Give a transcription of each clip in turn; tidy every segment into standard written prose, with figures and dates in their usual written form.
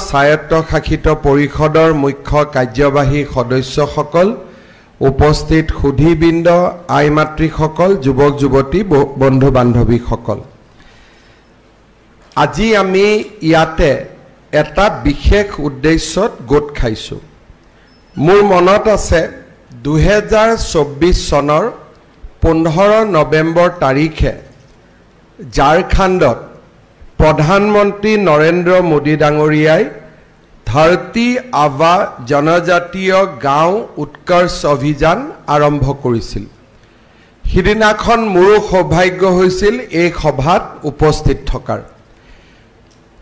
স্বায়ত্তশাসিত পৰিষদৰ মুখ্য কাৰ্যবাহী সদস্যসকল, উপস্থিত সুধীবৃন্দ, আই মাতৃসকল, যুৱক যুৱতী, বন্ধু বান্ধৱীসকল, আজি আমি ইয়াতে এটা বিশেষ উদ্দেশ্যত গোট খাইছোঁ। মোৰ মনত আছে 2024 চনৰ 15 নৱেম্বৰ তাৰিখে ঝাৰখণ্ডত প্ৰধানমন্ত্ৰী নৰেন্দ্ৰ মোদী ডাঙৰীয়াই ধৰতী আবা জনজাতীয় গাঁও উৎকৰ্ষ অভিযান আৰম্ভ কৰিছিল। সিদিনাখন মোৰো সৌভাগ্য হৈছিল এই সভাত উপস্থিত থকাৰ।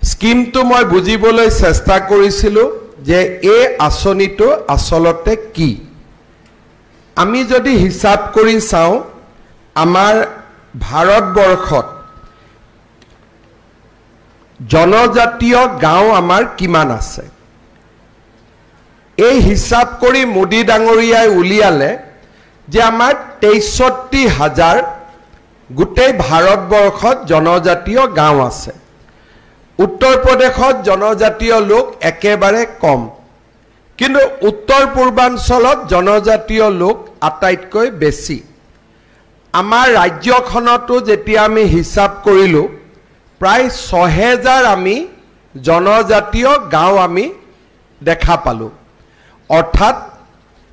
স্কিমটো মই বুজিবলৈ চেষ্টা কৰিছিলোঁ যে এই আঁচনিটো আচলতে কি। আমি যদি হিচাপ কৰি চাওঁ, আমাৰ ভাৰতবৰ্ষত জনজাতীয় গাঁও আমাৰ কিমান আছে, এই হিচাপ কৰি মোদী ডাঙৰীয়াই উলিয়ালে যে আমাৰ 63,000 গোটেই ভাৰতবৰ্ষত জনজাতীয় গাঁও আছে। উত্তৰ প্ৰদেশত জনজাতীয় লোক একেবাৰে কম, কিন্তু উত্তৰ পূৰ্বাঞ্চলত জনজাতীয় লোক আটাইতকৈ বেছি। আমাৰ ৰাজ্যখনতো যেতিয়া আমি হিচাপ কৰিলোঁ, প্ৰায় 6,000 আমি জনজাতীয় গাঁও আমি দেখা পালোঁ। অৰ্থাৎ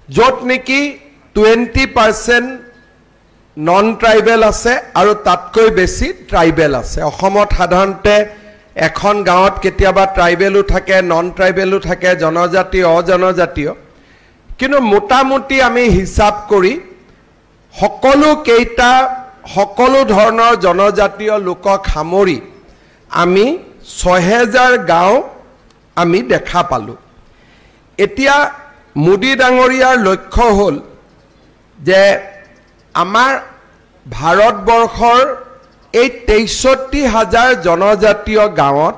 য'ত নেকি 20% নন ট্ৰাইবেল আছে আৰু তাতকৈ বেছি ট্ৰাইবেল আছে। অসমত সাধাৰণতে এখন গাঁৱত কেতিয়াবা ট্ৰাইবেলো থাকে, নন ট্ৰাইবেলো থাকে, জনজাতীয় অজনজাতীয়, কিন্তু মোটামুটি আমি হিচাপ কৰি সকলো ধৰণৰ জনজাতীয় লোকক সামৰি আমি 6,000 গাঁও আমি দেখা পালোঁ। এতিয়া মোদী ডাঙৰীয়াৰ লক্ষ্য হ'ল যে আমাৰ ভাৰতবৰ্ষৰ এই 63,000 জনজাতীয় গাঁৱত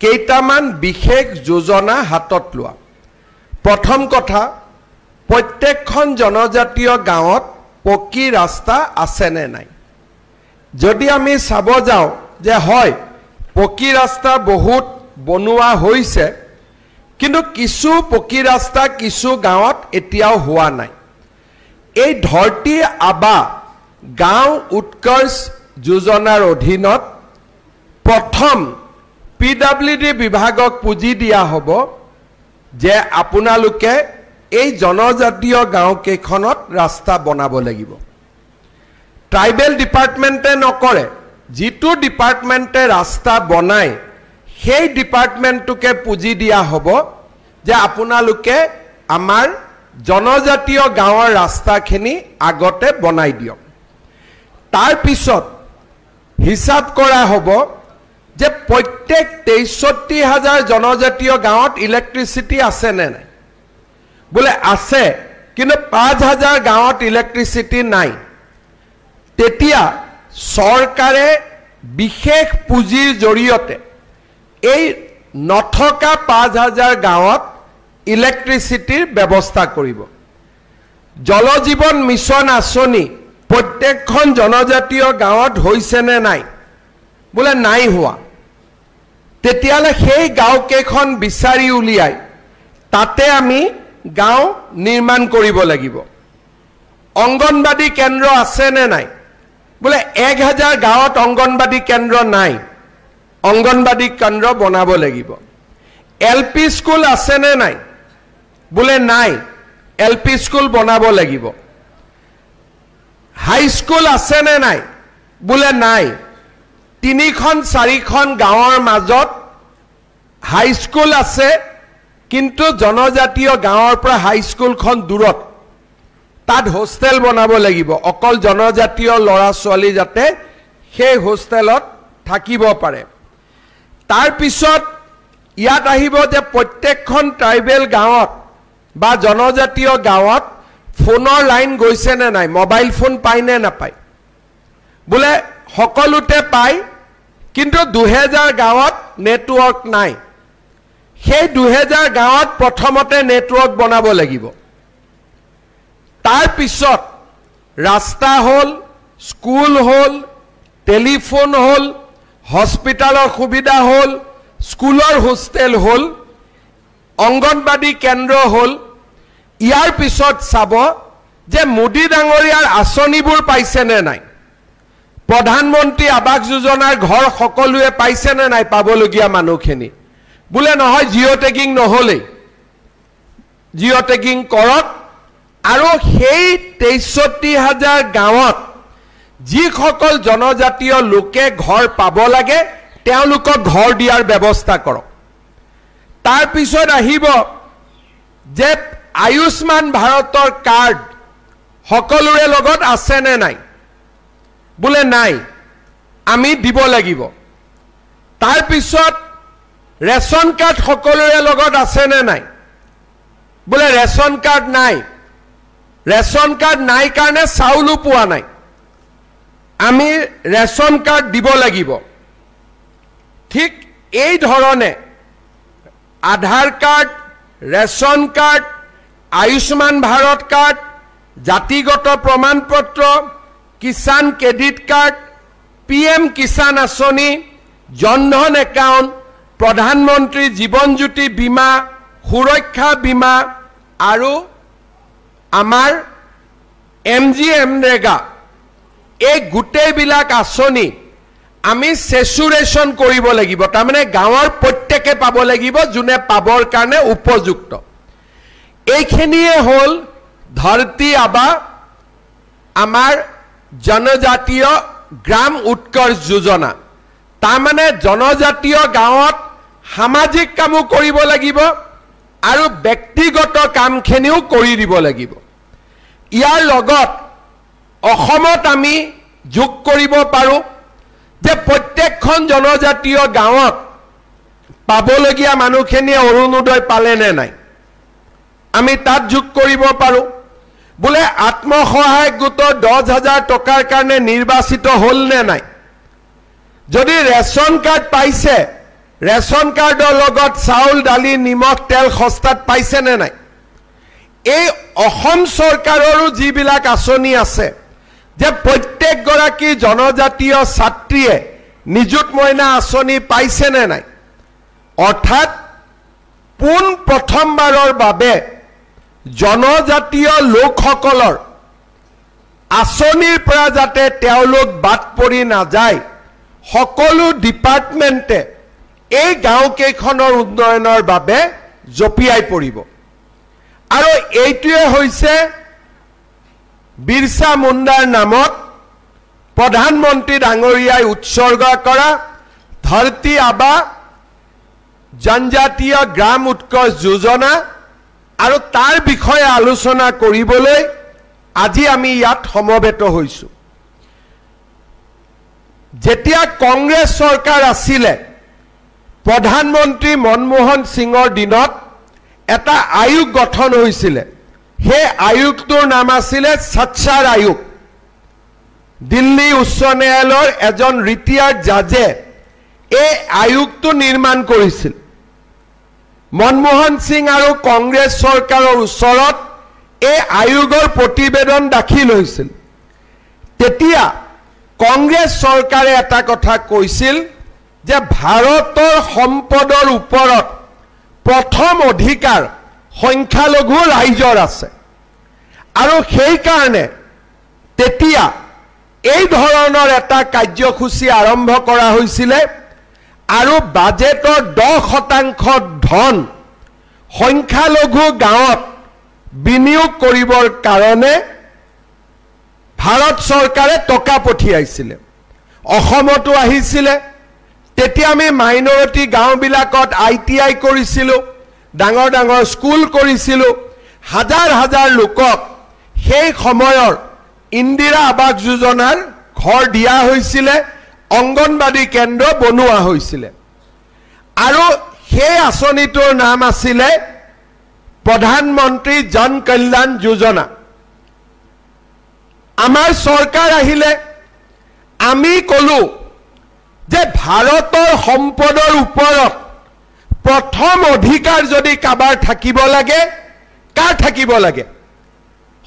কেইটামান বিশেষ যোজনা হাতত লোৱা। প্ৰথম কথা, প্ৰত্যেকখন জনজাতীয় গাঁৱত পকী ৰাস্তা আছেনে নাই। যদি আমি চাব যাওঁ যে হয়, পকী ৰাস্তা বহুত বনোৱা হৈছে, কিন্তু কিছু পকী ৰাস্তা কিছু গাঁৱত এতিয়াও হোৱা নাই। এই ধৰতী আবা গাঁও উৎকৰ্ষ যোজনাৰ অধীনত প্ৰথম PWD বিভাগক পুঁজি দিয়া হ'ব যে আপোনালোকে এই জনজাতীয় গাঁওকেইখনত ৰাস্তা বনাব লাগিব। ট্ৰাইবেল ডিপাৰ্টমেণ্টে নকৰে, যিটো ডিপাৰ্টমেণ্টে ৰাস্তা বনায় সেই ডিপাৰ্টমেণ্টটোকে পুঁজি দিয়া হ'ব যে আপোনালোকে আমাৰ জনজাতীয় গাঁৱৰ ৰাস্তাখিনি আগতে বনাই দিয়ক। তাৰ পিছত হিচাপ কৰা হ'ব যে প্ৰত্যেক 63,000 জনজাতীয় গাঁৱত ইলেক্ট্ৰিচিটি আছে নে নাই। বোলে আছে, কিন্তু 5,000 গাঁৱত ইলেক্ট্ৰিচিটি নাই। তেতিয়া চৰকাৰে বিশেষ পুঁজিৰ জৰিয়তে এই নথকা 5,000 গাঁৱত ইলেক্ট্ৰিচিটিৰ ব্যৱস্থা কৰিব। জল জীৱন মিছন আঁচনি প্ৰত্যেকখন জনজাতীয় গাঁৱত হৈছে নে নাই, বোলে নাই হোৱা। তেতিয়াহ'লে সেই গাঁওকেইখন বিচাৰি উলিয়াই তাতে আমি গাঁও নিৰ্মাণ কৰিব লাগিব। অংগনবাদী কেন্দ্ৰ আছে নে নাই, বোলে 1,000 গাঁৱত অংগনবাদী কেন্দ্ৰ নাই, অংগনবাদী কেন্দ্ৰ বনাব লাগিব। LP স্কুল আছে নে নাই, বোলে নাই, LP স্কুল বনাব লাগিব। হাই স্কুল আছে নে নাই, বোলে নাই। 3-4খন গাঁৱৰ মাজত হাই স্কুল আছে, কিন্তু জনজাতীয় গাঁৱৰ পৰা হাই স্কুলখন দূৰত। তাত হোষ্টেল বনাব লাগিব, অকল জনজাতীয় ল'ৰা ছোৱালী যাতে সেই হোষ্টেলত থাকিব পাৰে। তাৰ পিছত ইয়াত আহিব যে প্ৰত্যেকখন ট্ৰাইবেল গাঁৱত বা জনজাতীয় গাঁৱত ফোনৰ লাইন গৈছে নে নাই, মোবাইল ফোন পায় নে নাপায়। বোলে সকলোতে পায়, কিন্তু 2,000 গাঁৱত নেটৱৰ্ক নাই। সেই 2,000 গাঁৱত প্ৰথমতে নেটৱৰ্ক বনাব লাগিব। তাৰ পিছত ৰাস্তা হ'ল, স্কুল হ'ল, টেলিফোন হ'ল, হস্পিটালৰ সুবিধা হ'ল, স্কুলৰ হোষ্টেল হ'ল, অংগনবাদী কেন্দ্ৰ হ'ল। ইয়াৰ পিছত চাব যে মোদী ডাঙৰীয়াৰ আঁচনিবোৰ পাইছেনে নাই, প্ৰধানমন্ত্ৰী আৱাস যোজনাৰ ঘৰ সকলোৱে পাইছেনে নাই পাবলগীয়া মানুহখিনি। বোলে নহয় জিঅ' টেগিং নহ'লেই, জিঅ' টেগিং কৰক আৰু সেই ৬৩,০০০ গাঁৱত যিসকল জনজাতীয় লোকে ঘৰ পাব লাগে তেওঁলোকক ঘৰ দিয়াৰ ব্যৱস্থা কৰক। তাৰপিছত আহিব যে আয়ুষ্মান ভাৰতৰ কাৰ্ড সকলোৰে লগত আছেনে নাই, বোলে নাই, আমি দিব লাগিব। তাৰপিছত ৰেচন কাৰ্ড সকলোৰে লগত আছেনে নাই, বোলে ৰেচন কাৰ্ড নাই, ৰেচন কাৰ্ড নাই কাৰণে চাউলো পোৱা নাই, আমি ৰেচন কাৰ্ড দিব লাগিব। ঠিক এই ধৰণে Aadhaar card, ration card, Ayushman Bharat card, জাতিগত প্ৰমাণপত্ৰ, Kisan credit card, PM Kisan আঁচনি, জনধন একাউণ্ট, প্ৰধানমন্ত্ৰী জীৱন জ্যোতি বীমা, সুৰক্ষা বীমা আৰু আমাৰ MGNREGA, এই গোটেইবিলাক আঁচনি আমি সেচুৰেশ্যন কৰিব লাগিব। তাৰমানে গাঁৱৰ প্ৰত্যেকে পাব লাগিব যোনে পাবৰ কাৰণে উপযুক্ত। এইখিনিয়ে হ'ল ধৰতী আবা আমাৰ জনজাতীয় গ্ৰাম উৎকৰ্ষ যোজনা। তাৰমানে জনজাতীয় গাঁৱত সামাজিক কামো কৰিব লাগিব আৰু ব্যক্তিগত কামখিনিও কৰি দিব লাগিব। ইয়াৰ লগত অসমত আমি যোগ কৰিব পাৰোঁ যে প্ৰত্যেকখন জনজাতীয় গাঁৱত পাবলগীয়া মানুহখিনিয়ে অৰুণোদয় পালেনে নাই, আমি তাত যোগ কৰিব পাৰোঁ। বোলে আত্মসহায়ক গোটৰ 10,000 টকাৰ কাৰণে নিৰ্বাচিত হ'ল নে নাই, যদি ৰেচন কাৰ্ড পাইছে, ৰেচন কাৰ্ডৰ লগত চাউল, দালি, নিমখ, তেল সস্তাত পাইছেনে নাই। এই অসম চৰকাৰৰো যিবিলাক আঁচনি আছে যে প্ৰত্যেকগৰাকী জনজাতীয় ছাত্ৰীয়ে নিযুত মইনা আঁচনি পাইছেনে নাই, অৰ্থাৎ পোন প্ৰথমবাৰৰ বাবে জনজাতীয় লোকসকলৰ আঁচনিৰ পৰা যাতে তেওঁলোক বাদ পৰি নাযায়, সকলো ডিপাৰ্টমেণ্টে এই গাঁওকেইখনৰ উন্নয়নৰ বাবে জঁপিয়াই পৰিব। আৰু এইটোৱে হৈছে বিৰছা মুণ্ডাৰ নামত প্ৰধানমন্ত্ৰী ডাঙৰীয়াই উৎসৰ্গা কৰা ধৰতী আবা জনজাতীয় গ্ৰাম উৎকৰ্ষ যোজনা। আৰু তাৰ বিষয়ে আলোচনা কৰিবলৈ আজি আমি ইয়াত সমবেত হৈছোঁ। যেতিয়া কংগ্ৰেছ চৰকাৰ আছিলে, প্ৰধানমন্ত্ৰী মনমোহন সিঙৰ দিনত এটা আয়োগ গঠন হৈছিলে। সেই আয়োগটোৰ নাম আছিলে সচ্চাৰ আয়োগ। দিল্লী উচ্চ ন্যায়ালয়ৰ এজন ৰিটায়াৰ্ড জাজে এই আয়োগটো নিৰ্মাণ কৰিছিল। মনমোহন সিং আৰু কংগ্ৰেছ চৰকাৰৰ ওচৰত এই আয়োগৰ প্ৰতিবেদন দাখিল হৈছিল। তেতিয়া কংগ্ৰেছ চৰকাৰে এটা কথা কৈছিল যে ভাৰতৰ সম্পদৰ ওপৰত প্ৰথম অধিকাৰ সংখ্যালঘু ৰাইজৰ আছে আৰু সেইকাৰণে তেতিয়া এই ধৰণৰ এটা কাৰ্যসূচী আৰম্ভ কৰা হৈছিলে আৰু বাজেটৰ 10% ধন সংখ্যালঘু গাঁৱত বিনিয়োগ কৰিবৰ কাৰণে ভাৰত চৰকাৰে টকা পঠিয়াইছিলে। অসমতো আহিছিলে। তেতিয়া আমি মাইনৰিটি গাঁওবিলাকত ITI কৰিছিলোঁ, ডাঙৰ ডাঙৰ স্কুল কৰিছিলোঁ, হাজাৰ হাজাৰ লোকক সেই সময়ৰ ইন্দিৰা আৱাস যোজনাৰ ঘৰ দিয়া হৈছিলে, অংগনবাদী কেন্দ্ৰ বনোৱা হৈছিলে। আৰু সেই আঁচনিটোৰ নাম আছিলে প্ৰধানমন্ত্ৰী জন কল্যাণ যোজনা। আমাৰ চৰকাৰ আহিলে, আমি ক'লো যে ভাৰতৰ সম্পদৰ ওপৰত প্ৰথম অধিকাৰ যদি কাবাৰ থাকিব লাগে, কাৰ থাকিব লাগে?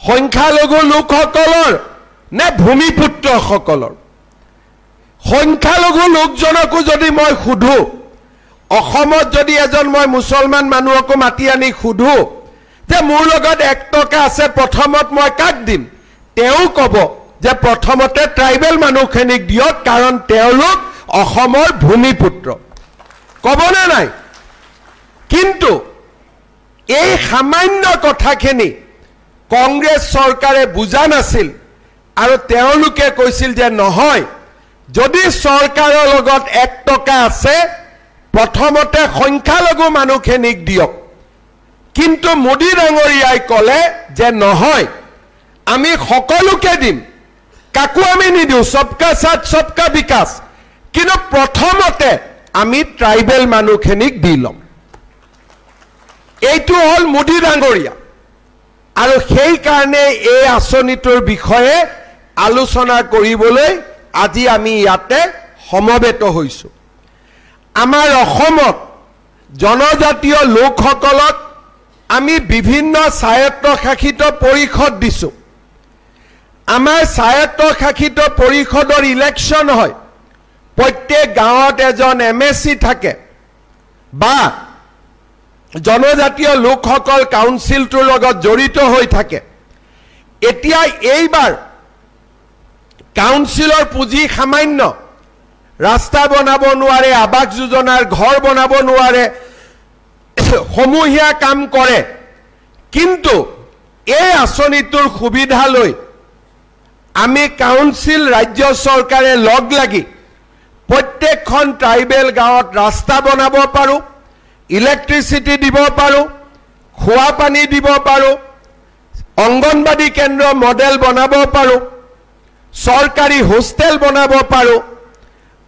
সংখ্যালঘু লোকসকলৰ নে ভূমিপুত্ৰসকলৰ? সংখ্যালঘু লোকজনকো যদি মই সোধো, অসমত যদি এজন মই মুছলমান মানুহকো মাতি আনি সুধো যে মোৰ লগত 1 টকা আছে প্ৰথমত মই কাক দিম তেও ক'ব যে প্ৰথমতে ট্ৰাইবেল মানুহখিনিক দিয়ক কাৰণ তেওঁলোক অসমৰ ভূমিপুত্ৰ ক'বনে নাই কিন্তু এই সামান্য কথাখিনি কংগ্ৰেছ চৰকাৰে বুজা নাছিল আৰু তেওঁলোকে কৈছিল যে নহয় যদি চৰকাৰৰ লগত 1 টকা আছে প্ৰথমতে সংখ্যালঘু মানুহখিনিক দিয়ক কিন্তু মোদী ডাঙৰীয়াই ক'লে যে নহয় আমি সকলোকে দিম কাকো আমি নিদিও সবকা সাথ সবকা বিকাশ কিন্তু প্ৰথমতে আমি ট্ৰাইবেল মানুহখিনিক দি লম এইটো হল মোদী ডাঙৰীয়া আৰু সেই কাৰণে এই আঁচনিটোৰ বিষয়ে আলোচনা কৰিবলৈ আজি আমি ইয়াতে সমবেত হৈছো আমাৰ অসমত জনজাতীয় লোকসকলক আমি বিভিন্ন স্বায়ত্তশাসিত পৰিষদ দিছো আমাৰ স্বায়ত্তশাসিত পৰিষদৰ ইলেকশ্যন হয় প্ৰত্যেক গাঁৱত এজন এমএসি থাকে বা জনজাতীয় লোকসকল কাউন্সিলটোৰ লগত জড়িত হৈ থাকে এতিয়া এইবাৰ কাউন্সিলৰ পুঁজি সামান্য ৰাস্তা বনাব নোৱাৰে আবাস যোজনাৰ ঘৰ বনাব নোৱাৰে সমূহীয়া কাম কৰে কিন্তু এই আঁচনিটোৰ সুবিধা লৈ আমি কাউন্সিল ৰাজ্য চৰকাৰে লগ লাগি প্ৰত্যেকখন ট্ৰাইবেল গাঁৱত ৰাস্তা বনাব পাৰো ইলেক্ট্ৰিচিটি দিব পাৰো খোৱা পানী দিব পাৰো অংগনবাড়ী কেন্দ্ৰ মডেল বনাব পাৰো সৰকাৰী হোস্টেল বনাব পাৰো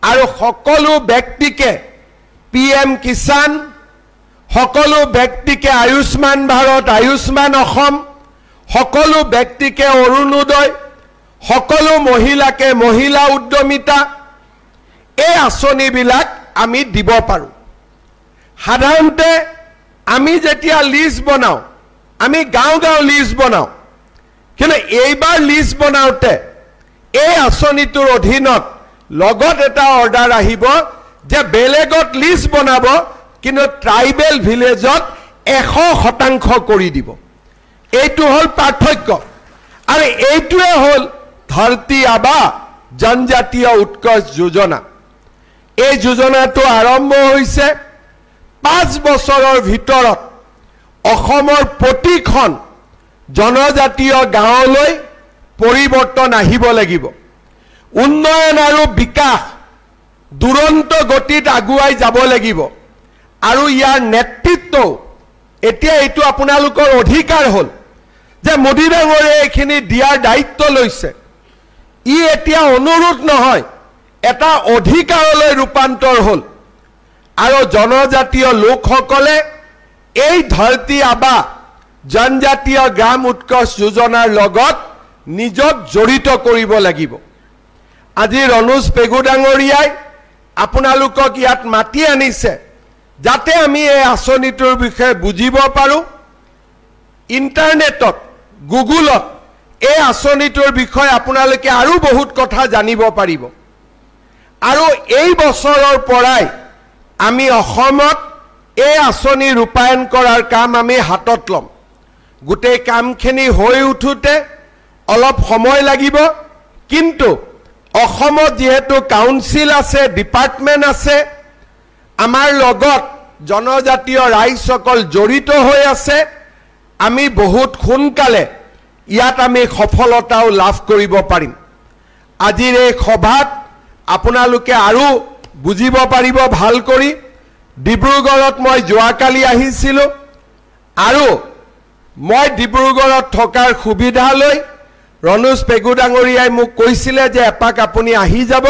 আৰু সকলো ব্যক্তিকে পিএম কিষাণ সকলো ব্যক্তিকে আয়ুষ্মান ভাৰত আয়ুষ্মান অসম সকলো ব্যক্তিকে অৰুণোদয় সকলো মহিলাকে মহিলা উদ্যমিতা এই আঁচনিবিলাক আমি দিব পাৰো সাধাৰণতে আমি যেতিয়া লিষ্ট বনাও আমি গাঁও গাঁও লিষ্ট বনাও কিন্তু এইবাৰ লিষ্ট বনাওতে এই আঁচনিটোৰ অধীনত লগত এটা অৰ্ডাৰ আহিব যে বেলেগত লিষ্ট বনাব কিন্তু ট্ৰাইবেল ভিলেজত 100% কৰি দিব এইটো হল পাৰ্থক্য আৰু এইটোৱে হল ধৰতি আবা জনজাতীয় উৎকৰ্ষ যোজনা এই যোজনাটো আৰম্ভ হৈছে 5 বছৰৰ ভিতৰত অসমৰ প্ৰতিখন জনজাতীয় গাঁৱলৈ পৰিৱৰ্তন আহিব লাগিব উন্নয়ন আৰু বিকাশ দুৰন্ত গতিত আগুৱাই যাব লাগিব আৰু ইয়াৰ নেতৃত্ব এতিয়া এইটো আপোনালোকৰ অধিকাৰ হল যে মোদী ডাঙৰীয়াই এইখিনি দিয়াৰ দায়িত্ব লৈছে ই এতিয়া অনুৰোধ নহয় এটা অধিকাৰলৈ ৰূপান্তৰ হল আৰু জনজাতীয় লোকসকলে এই ধৰতি আবা জনজাতীয় গ্ৰাম উৎকৰ্ষ যোজনাৰ লগত নিজক জড়িত কৰিব লাগিব আজি ৰনোজ পেগু ডাঙৰীয়াই আপোনালোকক ইয়াত মাতি আনিছে যাতে আমি এই আঁচনিটোৰ বিষয়ে বুজিব পাৰো ইন্টাৰনেটত গুগলত এই আঁচনিটোৰ বিষয়ে আপোনালোকে আৰু বহুত কথা জানিব পাৰিব আৰু এই বছৰৰ পৰাই আমি অসমত এই আঁচনি ৰূপায়ণ কৰাৰ কাম আমি হাতত লম গোটেই কামখিনি হৈ উঠোতে অলপ সময় লাগিব কিন্তু অসমত যেহেতু কাউন্সিল আছে ডিপাৰ্টমেন্ট আছে আমাৰ লগত জনজাতীয় ৰাইজসকল জড়িত হৈ আছে আমি বহুত সোনকালে ইয়াত আমি সফলতাও লাভ কৰিব পাৰিম আজিৰ এই সভাত আপোনালোকে আৰু বুজিব পাৰিব ভাল কৰি ডিব্ৰুগড়ত মই যোৱাকালি আহিছিলো আৰু মই ডিব্ৰুগড়ত থকাৰ সুবিধা লৈ ৰনোজ পেগু ডাঙৰীয়াই মোক কৈছিলে যে এপাক আপুনি আহি যাব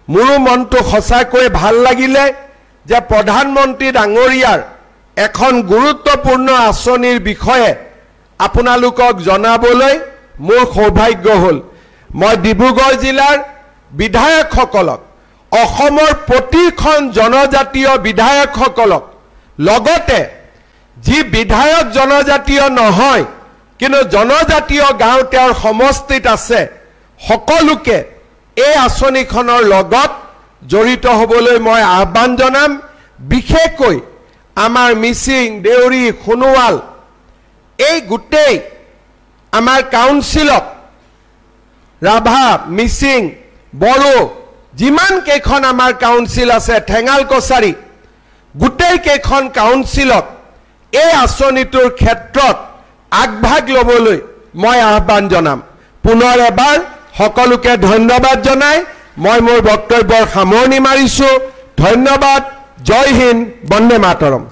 মোৰো মনটো সঁচাকৈ ভাল লাগিলে যে প্ৰধানমন্ত্ৰী ডাঙৰীয়াৰ এখন গুৰুত্বপূৰ্ণ আঁচনিৰ বিষয়ে আপোনালোকক জনাবলৈ মোৰ সৌভাগ্য হল মই ডিব্ৰুগড় জিলাৰ বিধায়কসকলক অসমৰ প্ৰতিখন জনজাতীয় বিধায়কসকলক লগতে যি বিধায়ক জনজাতীয় নহয় কিন্তু জনজাতীয় গাঁও তেওঁৰ সমষ্টিত আছে সকলোকে এই আঁচনিখনৰ লগত জড়িত হ'বলৈ মই আহ্বান জনাম বিশেষকৈ আমাৰ মিচিং, দেউৰী, সোণোৱাল এই গোটেই আমাৰ কাউন্সিলত ৰাভা, মিচিং, বড়ো যিমান কেইখন আমাৰ কাউন্সিল আছে, ঠেঙাল কছাৰী গোটেই কেইখন কাউন্সিলত এই আঁচনিটোৰ ক্ষেত্ৰত আগভাগ ল'বলৈ মই আহ্বান জনাম। পুনৰ এবাৰ সকলোকে ধন্যবাদ জনাই মই মোৰ বক্তব্যৰ সামৰণি মাৰিছোঁ। ধন্যবাদ। জয় হিন্দ, বন্দে মাতৰম।